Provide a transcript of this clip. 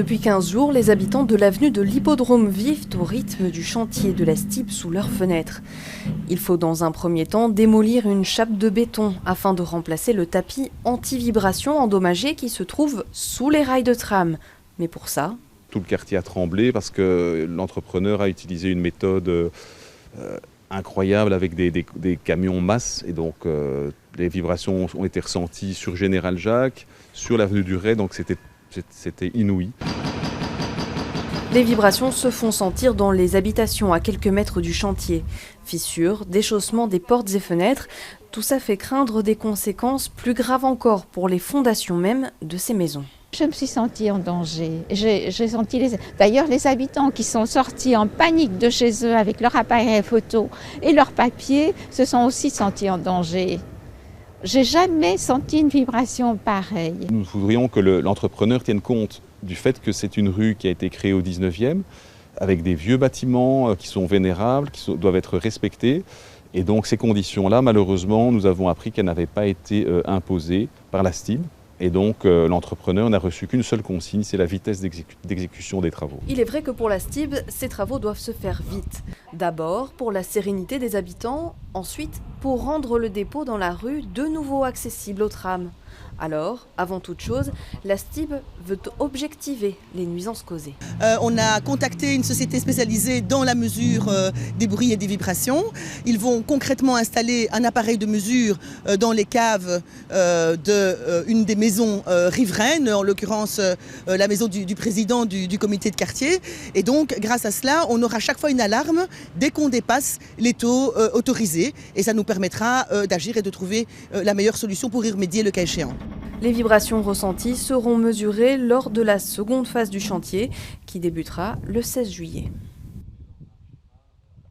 Depuis 15 jours, les habitants de l'avenue de l'Hippodrome vivent au rythme du chantier de la STIB sous leurs fenêtres. Il faut dans un premier temps démolir une chape de béton afin de remplacer le tapis anti-vibration endommagé qui se trouve sous les rails de tram. Mais pour ça... Tout le quartier a tremblé parce que l'entrepreneur a utilisé une méthode incroyable avec des camions masse. Et donc les vibrations ont été ressenties sur Général Jacques, sur l'avenue du Ray, donc c'était inouï. Les vibrations se font sentir dans les habitations à quelques mètres du chantier. Fissures, déchaussement des portes et fenêtres, tout ça fait craindre des conséquences plus graves encore pour les fondations même de ces maisons. Je me suis sentie en danger. D'ailleurs, les habitants qui sont sortis en panique de chez eux avec leur appareil photo et leurs papiers se sont aussi sentis en danger. J'ai jamais senti une vibration pareille. Nous voudrions que l'entrepreneur tienne compte du fait que c'est une rue qui a été créée au 19e, avec des vieux bâtiments qui sont vénérables, qui doivent être respectés. Et donc ces conditions-là, malheureusement, nous avons appris qu'elles n'avaient pas été imposées par la STIB. Et donc l'entrepreneur n'a reçu qu'une seule consigne, c'est la vitesse d'exécution des travaux. Il est vrai que pour la STIB, ces travaux doivent se faire vite. D'abord pour la sérénité des habitants, ensuite pour rendre le dépôt dans la rue de nouveau accessible aux trams. Alors, avant toute chose, la STIB veut objectiver les nuisances causées. On a contacté une société spécialisée dans la mesure des bruits et des vibrations. Ils vont concrètement installer un appareil de mesure dans les caves d'une des maisons riveraines, en l'occurrence la maison du président du comité de quartier. Et donc, grâce à cela, on aura chaque fois une alarme dès qu'on dépasse les taux autorisés. Et ça nous permettra d'agir et de trouver la meilleure solution pour y remédier le cas échéant. Les vibrations ressenties seront mesurées lors de la seconde phase du chantier qui débutera le 16 juillet.